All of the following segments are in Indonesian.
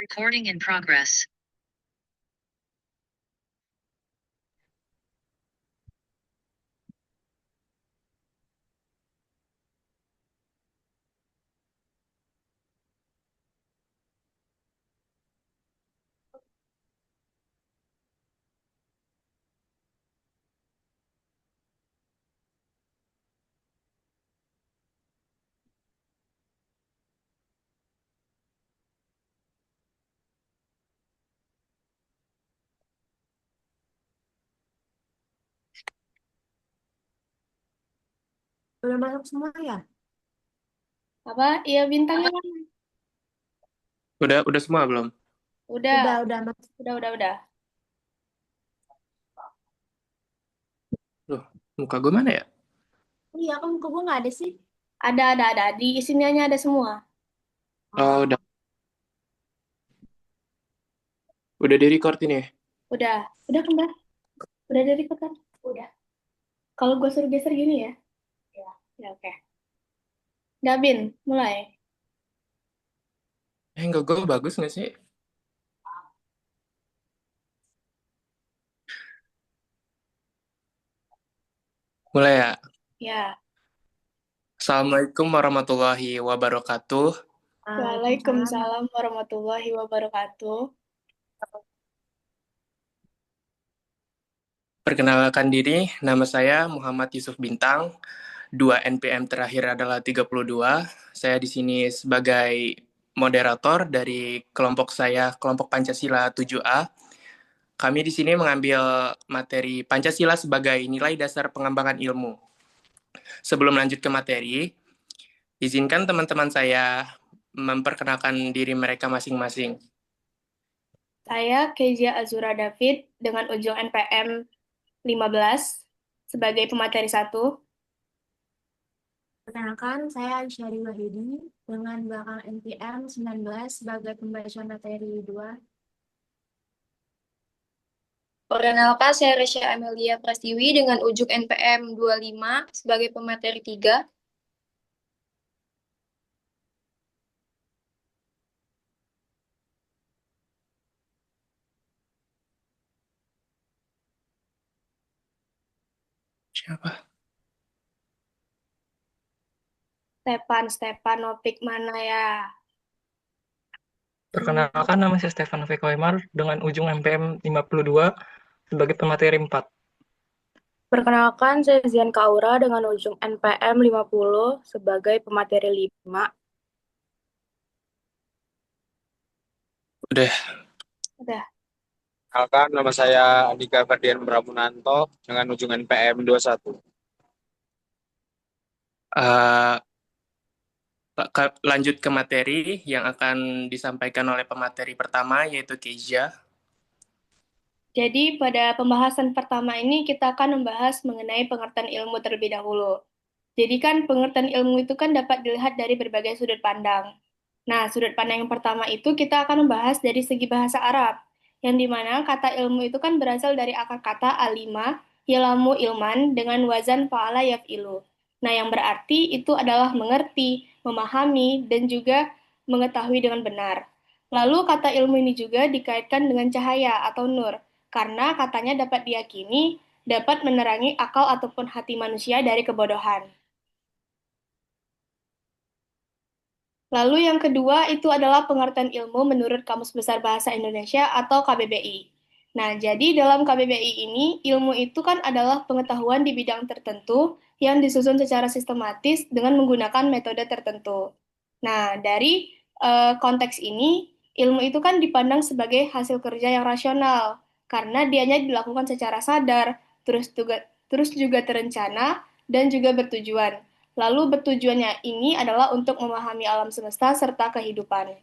Recording in progress. Udah masuk semua ya? Apa? Iya bintangnya. Udah semua belum? Udah, Udah masuk. udah. Loh, muka gue mana ya? Iya, kan muka gue nggak ada sih. Ada. Di sininya ada semua. Oh, Oh, udah di record ini ya? Udah kan, Mbak? Udah dari kan? Udah. Kalau gue suruh geser gini ya? Ya. Ya, oke. Gabin, mulai. Enggak, gue bagus nggak sih? Mulai ya? Ya. Assalamualaikum warahmatullahi wabarakatuh. Waalaikumsalam. Waalaikumsalam warahmatullahi wabarakatuh. Perkenalkan diri, nama saya Muhammad Yusuf Bintang. 2 NPM terakhir adalah 32. Saya di sini sebagai moderator dari kelompok saya, kelompok Pancasila 7A. Kami di sini mengambil materi Pancasila sebagai nilai dasar pengembangan ilmu. Sebelum lanjut ke materi, izinkan teman-teman saya memperkenalkan diri mereka masing-masing. Saya Kezia Azura David dengan ujung NPM 15 sebagai pemateri satu. Perkenalkan, saya Aisyari Wahidi dengan belakang NPM 19 sebagai pembaca materi 2. Perkenalkan, saya Resya Amelia Prastiwi dengan ujung NPM 25 sebagai pemateri 3. Siapa? Stepanopik mana ya? Perkenalkan, nama saya Stefan Vekoimar dengan ujung MPM 52 sebagai pemateri 4. Perkenalkan, saya Zian Kaura dengan ujung NPM 50 sebagai pemateri 5. Udah. Udah. Perkenalkan, nama saya Andika Ferdian Pramunanto dengan ujung NPM 21. Uh, lanjut ke materi yang akan disampaikan oleh pemateri pertama, yaitu Kezia. Jadi pada pembahasan pertama ini kita akan membahas mengenai pengertian ilmu terlebih dahulu. Jadi kan pengertian ilmu itu kan dapat dilihat dari berbagai sudut pandang. Nah, sudut pandang yang pertama itu kita akan membahas dari segi bahasa Arab, yang dimana kata ilmu itu kan berasal dari akar kata alima, yalamu ilman, dengan wazan fa'ala yaf'ilu. Nah, yang berarti itu adalah mengerti, memahami, dan juga mengetahui dengan benar. Lalu kata ilmu ini juga dikaitkan dengan cahaya atau nur, karena katanya dapat diyakini dapat menerangi akal ataupun hati manusia dari kebodohan. Lalu yang kedua itu adalah pengertian ilmu menurut Kamus Besar Bahasa Indonesia atau KBBI. Nah, jadi dalam KBBI ini, ilmu itu kan adalah pengetahuan di bidang tertentu yang disusun secara sistematis dengan menggunakan metode tertentu. Nah, dari konteks ini, ilmu itu kan dipandang sebagai hasil kerja yang rasional, karena dianya dilakukan secara sadar, terus juga terencana, dan juga bertujuan. Lalu bertujuannya ini adalah untuk memahami alam semesta serta kehidupan.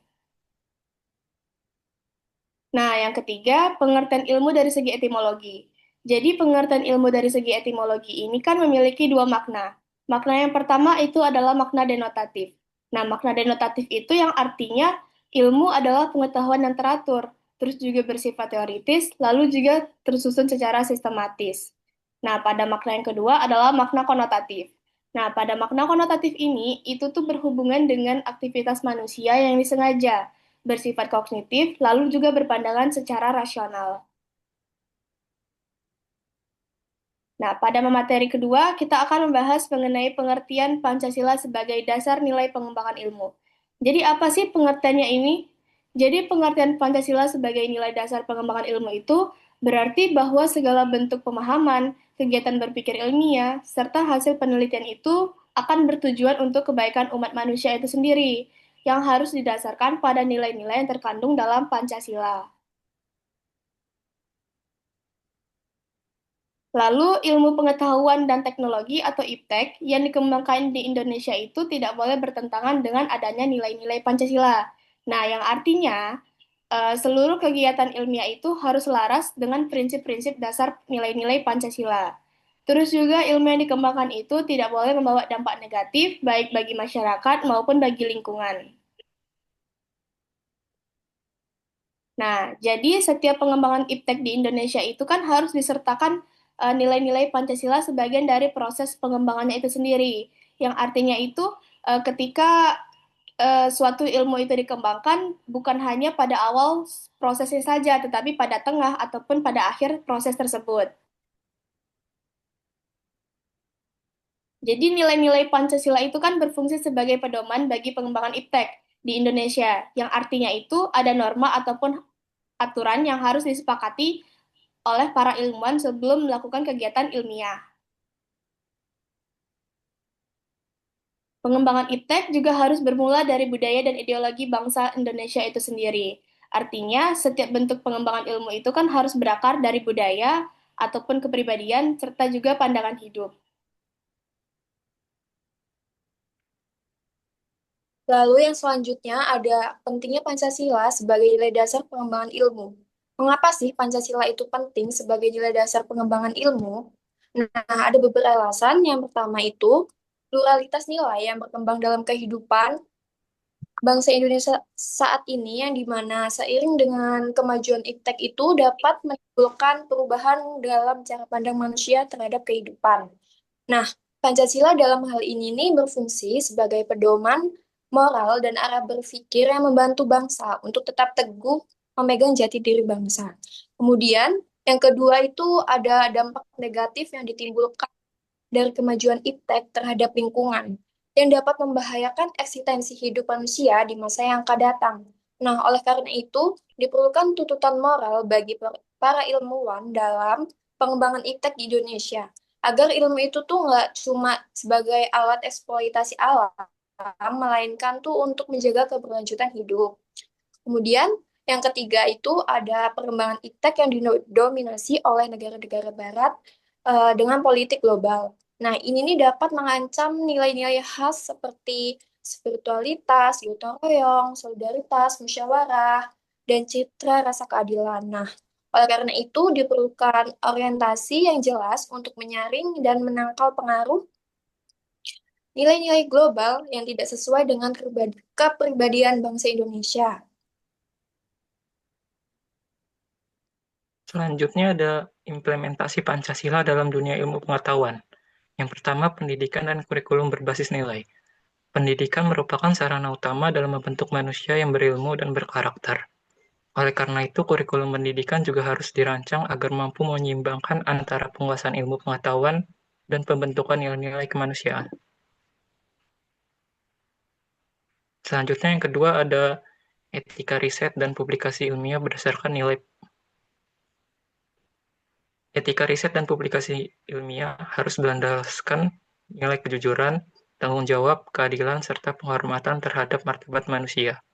Nah, yang ketiga, pengertian ilmu dari segi etimologi. Jadi, pengertian ilmu dari segi etimologi ini kan memiliki dua makna. Makna yang pertama itu adalah makna denotatif. Nah, makna denotatif itu yang artinya ilmu adalah pengetahuan yang teratur, terus juga bersifat teoritis, lalu juga tersusun secara sistematis. Nah, pada makna yang kedua adalah makna konotatif. Nah, pada makna konotatif ini, itu tuh berhubungan dengan aktivitas manusia yang disengaja. bersifat kognitif, lalu juga berpandangan secara rasional. Nah, pada materi kedua, kita akan membahas mengenai pengertian Pancasila sebagai dasar nilai pengembangan ilmu. Jadi, apa sih pengertiannya ini? Jadi, pengertian Pancasila sebagai nilai dasar pengembangan ilmu itu berarti bahwa segala bentuk pemahaman, kegiatan berpikir ilmiah, serta hasil penelitian itu akan bertujuan untuk kebaikan umat manusia itu sendiri, yang harus didasarkan pada nilai-nilai yang terkandung dalam Pancasila. Lalu, ilmu pengetahuan dan teknologi atau IPTEK yang dikembangkan di Indonesia itu tidak boleh bertentangan dengan adanya nilai-nilai Pancasila. Nah, yang artinya seluruh kegiatan ilmiah itu harus selaras dengan prinsip-prinsip dasar nilai-nilai Pancasila. Terus juga ilmu yang dikembangkan itu tidak boleh membawa dampak negatif baik bagi masyarakat maupun bagi lingkungan. Nah, jadi setiap pengembangan IPTEK di Indonesia itu kan harus disertakan nilai-nilai Pancasila sebagian dari proses pengembangannya itu sendiri. Yang artinya itu ketika suatu ilmu itu dikembangkan bukan hanya pada awal prosesnya saja, tetapi pada tengah ataupun pada akhir proses tersebut. Jadi nilai-nilai Pancasila itu kan berfungsi sebagai pedoman bagi pengembangan IPTEK di Indonesia, yang artinya itu ada norma ataupun aturan yang harus disepakati oleh para ilmuwan sebelum melakukan kegiatan ilmiah. Pengembangan IPTEK juga harus bermula dari budaya dan ideologi bangsa Indonesia itu sendiri. Artinya, setiap bentuk pengembangan ilmu itu kan harus berakar dari budaya ataupun kepribadian serta juga pandangan hidup. Lalu yang selanjutnya ada pentingnya Pancasila sebagai nilai dasar pengembangan ilmu. Mengapa sih Pancasila itu penting sebagai nilai dasar pengembangan ilmu? Nah, ada beberapa alasan. Yang pertama itu, pluralitas nilai yang berkembang dalam kehidupan bangsa Indonesia saat ini, yang dimana seiring dengan kemajuan IPTEK itu dapat menimbulkan perubahan dalam cara pandang manusia terhadap kehidupan. Nah, Pancasila dalam hal ini nih berfungsi sebagai pedoman moral dan arah berpikir yang membantu bangsa untuk tetap teguh memegang jati diri bangsa. Kemudian, yang kedua itu ada dampak negatif yang ditimbulkan dari kemajuan IPTEK terhadap lingkungan yang dapat membahayakan eksistensi hidup manusia di masa yang akan datang. Nah, oleh karena itu, diperlukan tuntutan moral bagi para ilmuwan dalam pengembangan IPTEK di Indonesia, agar ilmu itu tuh nggak cuma sebagai alat eksploitasi alam, melainkan tuh untuk menjaga keberlanjutan hidup. Kemudian, yang ketiga itu ada pengembangan IPTEK yang didominasi oleh negara-negara barat dengan politik global. Nah, ini nih dapat mengancam nilai-nilai khas seperti spiritualitas, gotong royong, solidaritas, musyawarah, dan citra rasa keadilan. Nah, oleh karena itu diperlukan orientasi yang jelas untuk menyaring dan menangkal pengaruh nilai-nilai global yang tidak sesuai dengan kepribadian bangsa Indonesia. Selanjutnya ada implementasi Pancasila dalam dunia ilmu pengetahuan. Yang pertama, pendidikan dan kurikulum berbasis nilai. Pendidikan merupakan sarana utama dalam membentuk manusia yang berilmu dan berkarakter. Oleh karena itu, kurikulum pendidikan juga harus dirancang agar mampu menyeimbangkan antara penguasaan ilmu pengetahuan dan pembentukan nilai-nilai kemanusiaan. Selanjutnya yang kedua ada etika riset dan publikasi ilmiah berdasarkan nilai. Etika riset dan publikasi ilmiah harus berlandaskan nilai kejujuran, tanggung jawab, keadilan, serta penghormatan terhadap martabat manusia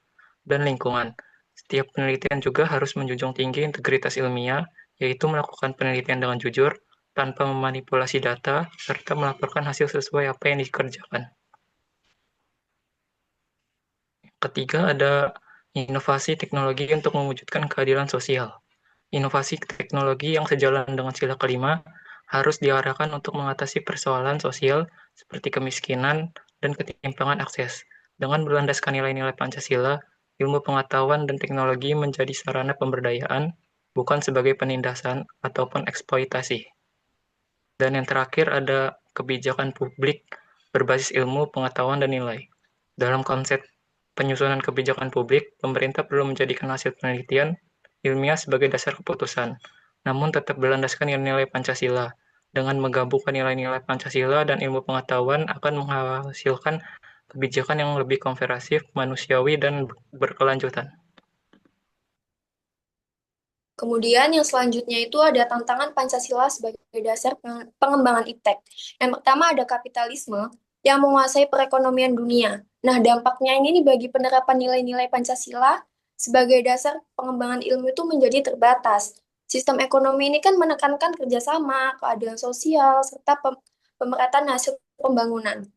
dan lingkungan. Setiap penelitian juga harus menjunjung tinggi integritas ilmiah, yaitu melakukan penelitian dengan jujur, tanpa memanipulasi data, serta melaporkan hasil sesuai apa yang dikerjakan. Ketiga, ada inovasi teknologi untuk mewujudkan keadilan sosial. Inovasi teknologi yang sejalan dengan sila kelima harus diarahkan untuk mengatasi persoalan sosial seperti kemiskinan dan ketimpangan akses. Dengan berlandaskan nilai-nilai Pancasila, ilmu pengetahuan dan teknologi menjadi sarana pemberdayaan, bukan sebagai penindasan ataupun eksploitasi. Dan yang terakhir ada kebijakan publik berbasis ilmu, pengetahuan, dan nilai. Dalam konsep penyusunan kebijakan publik, pemerintah perlu menjadikan hasil penelitian ilmiah sebagai dasar keputusan, namun tetap berlandaskan nilai-nilai Pancasila. Dengan menggabungkan nilai-nilai Pancasila dan ilmu pengetahuan akan menghasilkan kebijakan yang lebih komprehensif, manusiawi, dan berkelanjutan. Kemudian yang selanjutnya itu ada tantangan Pancasila sebagai dasar pengembangan iptek. Yang pertama ada kapitalisme yang menguasai perekonomian dunia. Nah, dampaknya ini nih bagi penerapan nilai-nilai Pancasila sebagai dasar pengembangan ilmu itu menjadi terbatas. Sistem ekonomi ini kan menekankan kerjasama, keadilan sosial, serta pemerataan hasil pembangunan.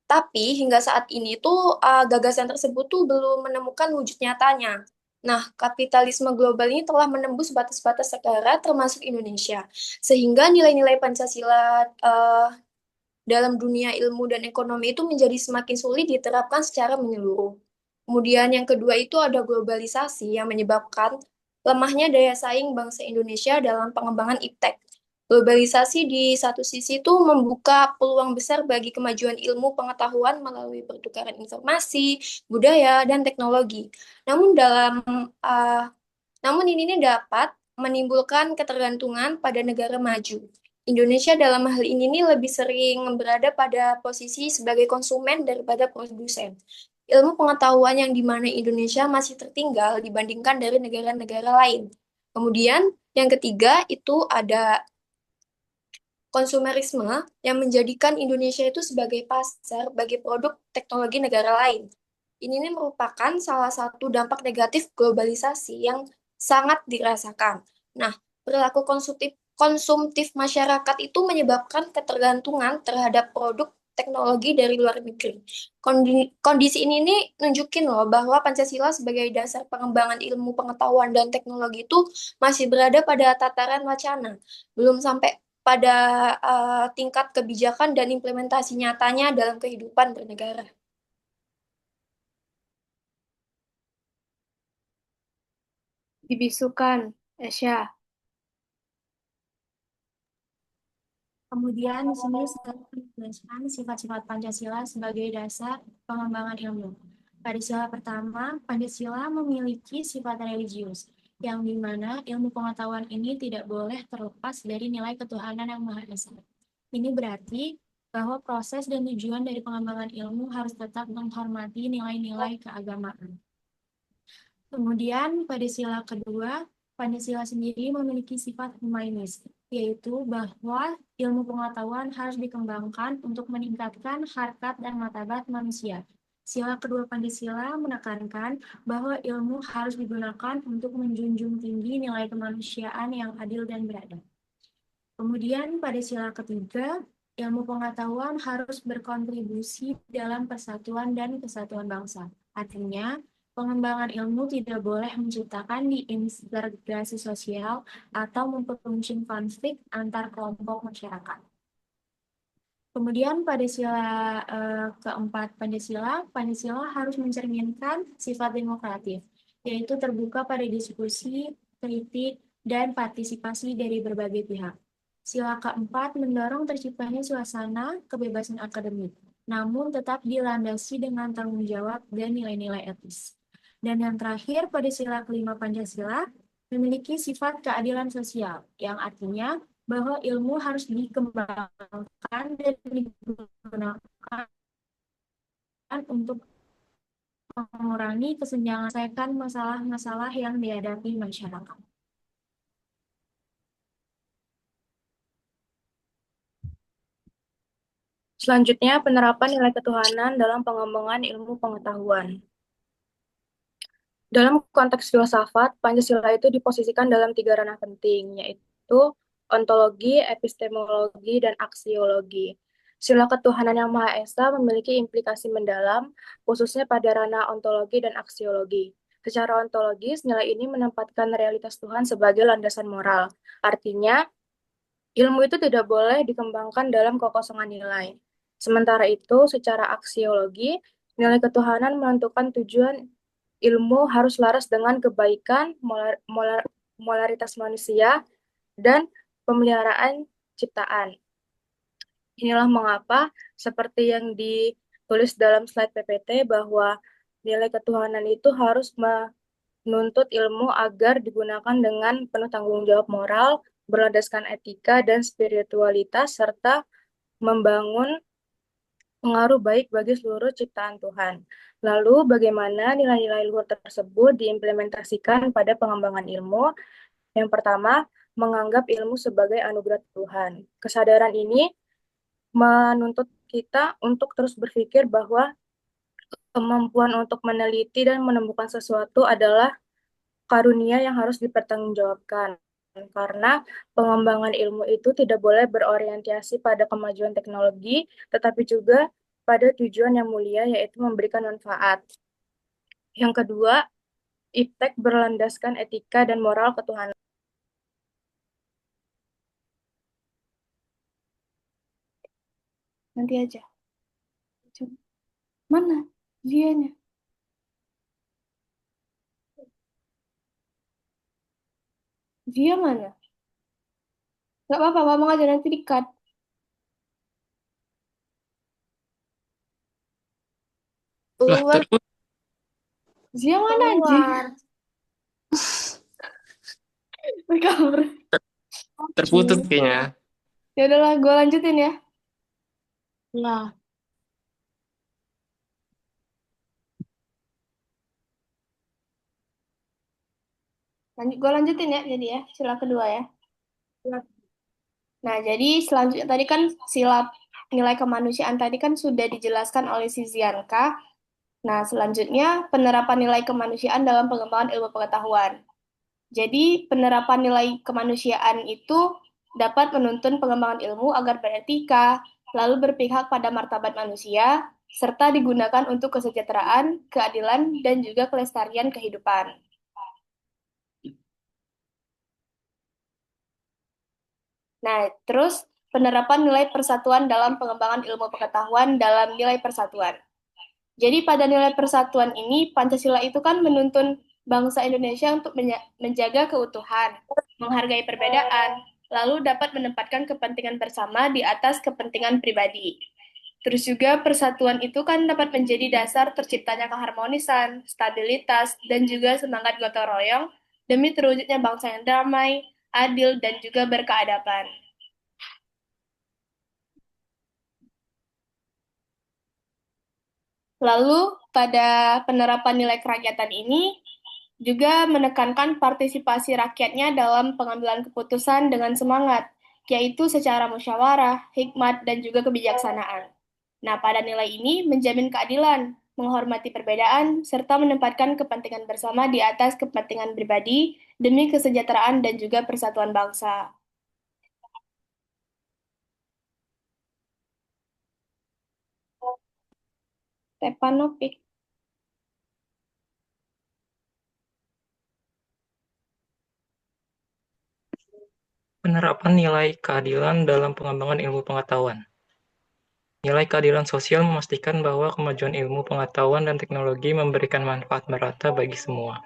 Tapi hingga saat ini tuh gagasan tersebut tuh belum menemukan wujud nyatanya. Nah, kapitalisme global ini telah menembus batas-batas negara termasuk Indonesia. Sehingga nilai-nilai Pancasila dalam dunia ilmu dan ekonomi itu menjadi semakin sulit diterapkan secara menyeluruh. Kemudian yang kedua itu ada globalisasi yang menyebabkan lemahnya daya saing bangsa Indonesia dalam pengembangan iptek. Globalisasi di satu sisi itu membuka peluang besar bagi kemajuan ilmu pengetahuan melalui pertukaran informasi, budaya, dan teknologi. Namun uh, namun ini dapat menimbulkan ketergantungan pada negara maju. Indonesia dalam hal ini nih lebih sering berada pada posisi sebagai konsumen daripada produsen. Ilmu pengetahuan yang di mana Indonesia masih tertinggal dibandingkan dari negara-negara lain. Kemudian yang ketiga itu ada konsumerisme yang menjadikan Indonesia itu sebagai pasar bagi produk teknologi negara lain. Ini nih merupakan salah satu dampak negatif globalisasi yang sangat dirasakan. Nah, perilaku konsumtif masyarakat itu menyebabkan ketergantungan terhadap produk teknologi dari luar negeri. Kondisi ini nih nunjukin loh bahwa Pancasila sebagai dasar pengembangan ilmu pengetahuan dan teknologi itu masih berada pada tataran wacana, belum sampai pada tingkat kebijakan dan implementasi nyatanya dalam kehidupan bernegara. Dibisukan, Esya. Kemudian di sini saya menjelaskan sifat-sifat Pancasila sebagai dasar pengembangan ilmu. Pada sila pertama, Pancasila memiliki sifat religius, yang dimana ilmu pengetahuan ini tidak boleh terlepas dari nilai ketuhanan yang Maha Esa. Ini berarti bahwa proses dan tujuan dari pengembangan ilmu harus tetap menghormati nilai-nilai keagamaan. Kemudian pada sila kedua, Pancasila sendiri memiliki sifat humanis, yaitu bahwa ilmu pengetahuan harus dikembangkan untuk meningkatkan harkat dan martabat manusia. Sila kedua Pancasila menekankan bahwa ilmu harus digunakan untuk menjunjung tinggi nilai kemanusiaan yang adil dan beradab. Kemudian pada sila ketiga, ilmu pengetahuan harus berkontribusi dalam persatuan dan kesatuan bangsa. Artinya, pengembangan ilmu tidak boleh menciptakan disintegrasi sosial atau memperluncing konflik antar kelompok masyarakat. Kemudian pada sila keempat Pancasila harus mencerminkan sifat demokratif, yaitu terbuka pada diskusi, kritik, dan partisipasi dari berbagai pihak. Sila keempat mendorong terciptanya suasana kebebasan akademik, namun tetap dilandasi dengan tanggung jawab dan nilai-nilai etis. Dan yang terakhir, pada sila kelima Pancasila, memiliki sifat keadilan sosial, yang artinya bahwa ilmu harus dikembangkan dan digunakan untuk mengurangi kesenjangan, menyelesaikan masalah-masalah yang dihadapi masyarakat. Selanjutnya, penerapan nilai ketuhanan dalam pengembangan ilmu pengetahuan. Dalam konteks filsafat, Pancasila itu diposisikan dalam 3 ranah penting, yaitu ontologi, epistemologi, dan aksiologi. Sila ketuhanan yang Maha Esa memiliki implikasi mendalam, khususnya pada ranah ontologi dan aksiologi. Secara ontologis, nilai ini menempatkan realitas Tuhan sebagai landasan moral. Artinya, ilmu itu tidak boleh dikembangkan dalam kekosongan nilai. Sementara itu, secara aksiologi, nilai ketuhanan menentukan tujuan ilmu harus laras dengan kebaikan, molaritas manusia, dan pemeliharaan ciptaan. Inilah mengapa, seperti yang ditulis dalam slide PPT, bahwa nilai ketuhanan itu harus menuntut ilmu agar digunakan dengan penuh tanggung jawab moral, berlandaskan etika dan spiritualitas, serta membangun pengaruh baik bagi seluruh ciptaan Tuhan. Lalu, bagaimana nilai-nilai luhur tersebut diimplementasikan pada pengembangan ilmu? Yang pertama, menganggap ilmu sebagai anugerah Tuhan. Kesadaran ini menuntut kita untuk terus berpikir bahwa kemampuan untuk meneliti dan menemukan sesuatu adalah karunia yang harus dipertanggungjawabkan. Karena pengembangan ilmu itu tidak boleh berorientasi pada kemajuan teknologi, tetapi juga pada tujuan yang mulia, yaitu memberikan manfaat. Yang kedua, iptek berlandaskan etika dan moral ketuhanan. Nanti aja. Coba. Mana dianya? Dia mana? Gak apa-apa, ngomong aja nanti di-cut. Lah, Keluar, Dia mana anjing? keluar. Di kamar. terputus kayaknya. Ya udahlah, gue lanjutin ya. Lah, Gue lanjutin ya, jadi ya, sila kedua ya. Nah, jadi selanjutnya tadi kan sila nilai kemanusiaan tadi kan sudah dijelaskan oleh si Zianka. Nah, selanjutnya penerapan nilai kemanusiaan dalam pengembangan ilmu pengetahuan. Jadi, penerapan nilai kemanusiaan itu dapat menuntun pengembangan ilmu agar beretika, lalu berpihak pada martabat manusia, serta digunakan untuk kesejahteraan, keadilan, dan juga kelestarian kehidupan. Nah, terus penerapan nilai persatuan dalam pengembangan ilmu pengetahuan dalam nilai persatuan. Jadi pada nilai persatuan ini, Pancasila itu kan menuntun bangsa Indonesia untuk menjaga keutuhan, menghargai perbedaan, lalu dapat menempatkan kepentingan bersama di atas kepentingan pribadi. Terus juga persatuan itu kan dapat menjadi dasar terciptanya keharmonisan, stabilitas, dan juga semangat gotong royong demi terwujudnya bangsa yang damai, adil, dan juga berkeadaban. Lalu, pada penerapan nilai kerakyatan ini, juga menekankan partisipasi rakyatnya dalam pengambilan keputusan dengan semangat, yaitu secara musyawarah, hikmat, dan juga kebijaksanaan. Nah, pada nilai ini menjamin keadilan, menghormati perbedaan, serta menempatkan kepentingan bersama di atas kepentingan pribadi demi kesejahteraan dan juga persatuan bangsa. Stepanopik. Penerapan nilai keadilan dalam pengembangan ilmu pengetahuan. Nilai keadilan sosial memastikan bahwa kemajuan ilmu pengetahuan dan teknologi memberikan manfaat merata bagi semua.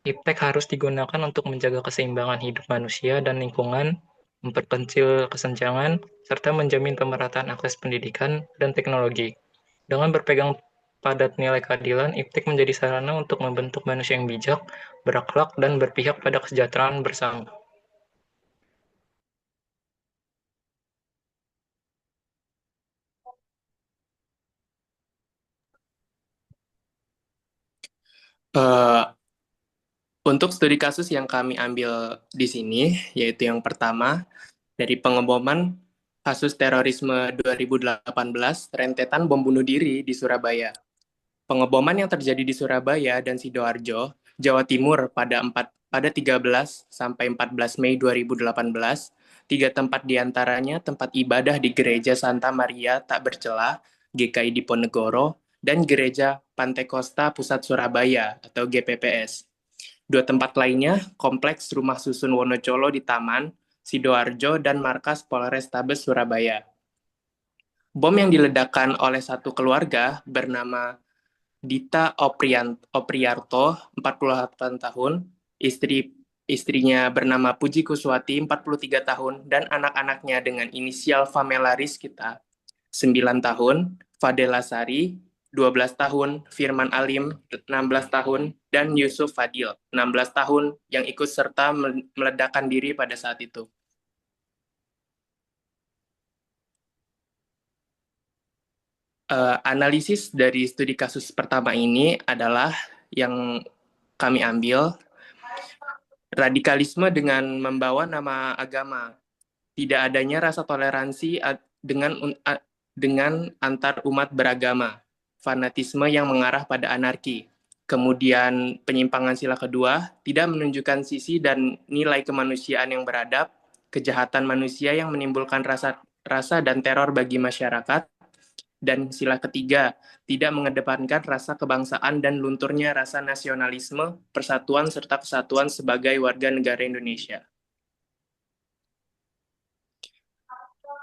Iptek harus digunakan untuk menjaga keseimbangan hidup manusia dan lingkungan, memperkecil kesenjangan, serta menjamin pemerataan akses pendidikan dan teknologi. Dengan berpegang pada nilai keadilan, Iptek menjadi sarana untuk membentuk manusia yang bijak, berakhlak, dan berpihak pada kesejahteraan bersama. Eh, Untuk studi kasus yang kami ambil di sini, yaitu yang pertama, dari pengeboman kasus terorisme 2018, rentetan bom bunuh diri di Surabaya. Pengeboman yang terjadi di Surabaya dan Sidoarjo, Jawa Timur pada 13 sampai 14 Mei 2018, 3 tempat diantaranya tempat ibadah di Gereja Santa Maria Tak Bercelah, GKI Diponegoro, dan Gereja Pantai Kosta Pusat Surabaya atau GPPS. 2 tempat lainnya, Kompleks Rumah Susun Wonocolo di Taman, Sidoarjo, dan Markas Polrestabes Surabaya. Bom yang diledakkan oleh satu keluarga bernama Dita Opriarto, 48 tahun, istrinya bernama Puji Kuswati, 43 tahun, dan anak-anaknya dengan inisial Famela Rizkita, 9 tahun, Fadela Sari, 12 tahun, Firman Alim 16 tahun, dan Yusuf Fadil 16 tahun yang ikut serta meledakkan diri pada saat itu. Analisis dari studi kasus pertama ini adalah yang kami ambil radikalisme dengan membawa nama agama, tidak adanya rasa toleransi dengan antar umat beragama, fanatisme yang mengarah pada anarki. Kemudian penyimpangan sila kedua tidak menunjukkan sisi dan nilai kemanusiaan yang beradab, kejahatan manusia yang menimbulkan rasa dan teror bagi masyarakat. Dan sila ketiga, tidak mengedepankan rasa kebangsaan dan lunturnya rasa nasionalisme, persatuan serta kesatuan sebagai warga negara Indonesia.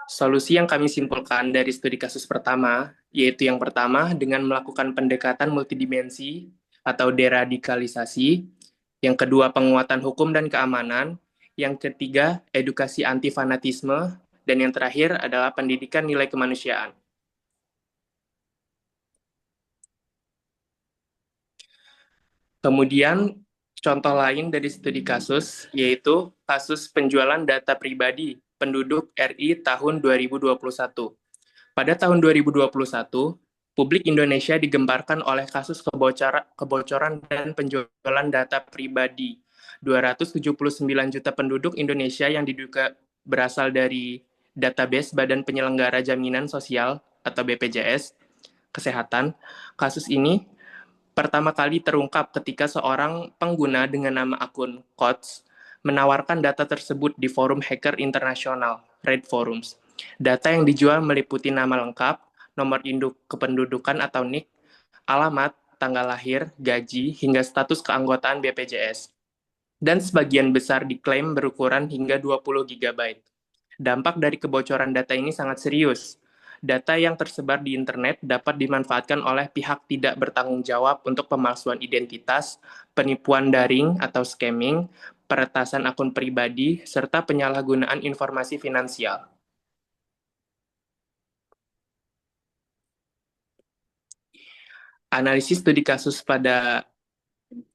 Solusi yang kami simpulkan dari studi kasus pertama, yaitu yang pertama dengan melakukan pendekatan multidimensi atau deradikalisasi, yang kedua penguatan hukum dan keamanan, yang ketiga edukasi anti fanatisme, dan yang terakhir adalah pendidikan nilai kemanusiaan. Kemudian, contoh lain dari studi kasus, yaitu kasus penjualan data pribadi penduduk RI tahun 2021. Pada tahun 2021, publik Indonesia digemparkan oleh kasus kebocoran dan penjualan data pribadi. 279 juta penduduk Indonesia yang diduga berasal dari database Badan Penyelenggara Jaminan Sosial atau BPJS Kesehatan. Kasus ini pertama kali terungkap ketika seorang pengguna dengan nama akun Kots menawarkan data tersebut di forum hacker internasional, Red Forums. Data yang dijual meliputi nama lengkap, nomor induk kependudukan atau NIK, alamat, tanggal lahir, gaji, hingga status keanggotaan BPJS. Dan sebagian besar diklaim berukuran hingga 20 GB. Dampak dari kebocoran data ini sangat serius. Data yang tersebar di internet dapat dimanfaatkan oleh pihak tidak bertanggung jawab untuk pemalsuan identitas, penipuan daring atau scamming, peretasan akun pribadi, serta penyalahgunaan informasi finansial. Analisis studi kasus pada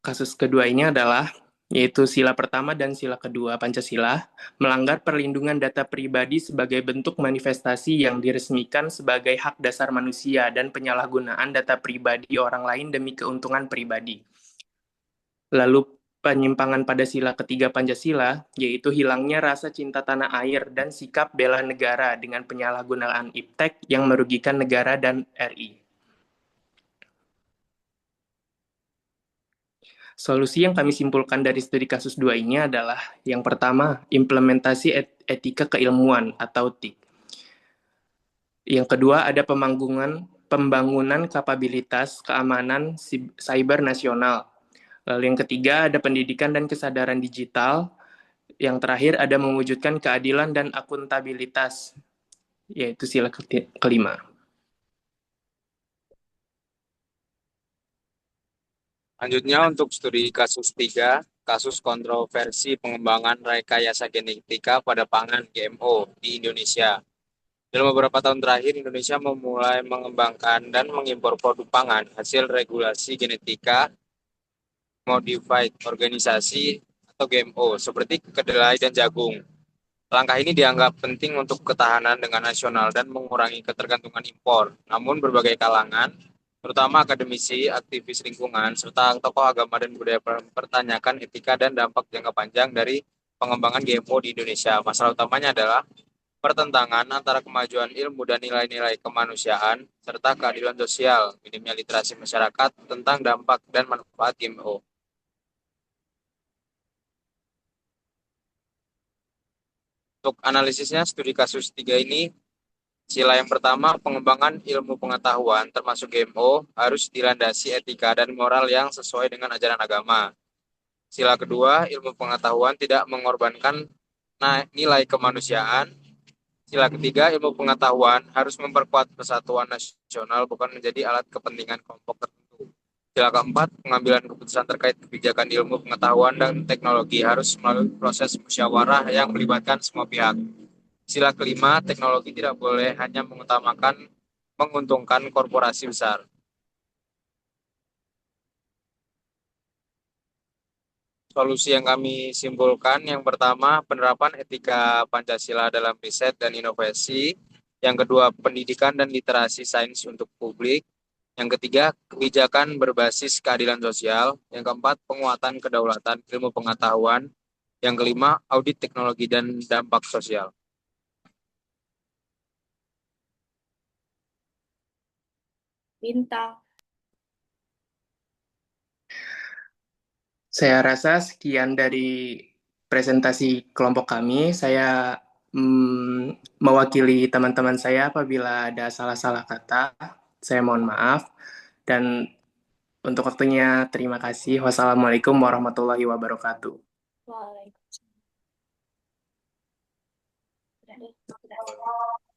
kasus kedua ini adalah yaitu sila pertama dan sila kedua Pancasila, melanggar perlindungan data pribadi sebagai bentuk manifestasi yang diresmikan sebagai hak dasar manusia dan penyalahgunaan data pribadi orang lain demi keuntungan pribadi. Lalu penyimpangan pada sila ketiga Pancasila, yaitu hilangnya rasa cinta tanah air dan sikap bela negara dengan penyalahgunaan iptek yang merugikan negara dan RI. Solusi yang kami simpulkan dari studi kasus 2 ini adalah yang pertama, implementasi etika keilmuan atau TIK. Yang kedua, ada pembangunan kapabilitas keamanan cyber nasional. Lalu yang ketiga, ada pendidikan dan kesadaran digital. Yang terakhir, ada mewujudkan keadilan dan akuntabilitas, yaitu sila kelima. Selanjutnya untuk studi kasus 3, kasus kontroversi pengembangan rekayasa genetika pada pangan GMO di Indonesia. Dalam beberapa tahun terakhir, Indonesia memulai mengembangkan dan mengimpor produk pangan hasil regulasi genetika modified organisasi atau GMO seperti kedelai dan jagung. Langkah ini dianggap penting untuk ketahanan dengan nasional dan mengurangi ketergantungan impor. Namun berbagai kalangan, terutama akademisi, aktivis lingkungan, serta tokoh agama dan budaya mempertanyakan etika dan dampak jangka panjang dari pengembangan GMO di Indonesia. Masalah utamanya adalah pertentangan antara kemajuan ilmu dan nilai-nilai kemanusiaan, serta keadilan sosial, minimnya literasi masyarakat tentang dampak dan manfaat GMO. Untuk analisisnya, studi kasus 3 ini, sila yang pertama, pengembangan ilmu pengetahuan termasuk GMO harus dilandasi etika dan moral yang sesuai dengan ajaran agama. Sila kedua, ilmu pengetahuan tidak mengorbankan nilai kemanusiaan. Sila ketiga, ilmu pengetahuan harus memperkuat persatuan nasional, bukan menjadi alat kepentingan kelompok tertentu. Sila keempat, pengambilan keputusan terkait kebijakan ilmu pengetahuan dan teknologi harus melalui proses musyawarah yang melibatkan semua pihak. Sila kelima, teknologi tidak boleh hanya menguntungkan korporasi besar. Solusi yang kami simpulkan, yang pertama, penerapan etika Pancasila dalam riset dan inovasi. Yang kedua, pendidikan dan literasi sains untuk publik. Yang ketiga, kebijakan berbasis keadilan sosial. Yang keempat, penguatan kedaulatan ilmu pengetahuan. Yang kelima, audit teknologi dan dampak sosial. Bintang. Saya rasa sekian dari presentasi kelompok kami. Saya mewakili teman-teman saya apabila ada salah-salah kata. Saya mohon maaf. Dan untuk waktunya, terima kasih. Wassalamualaikum warahmatullahi wabarakatuh. Waalaikumsalam. Sudah.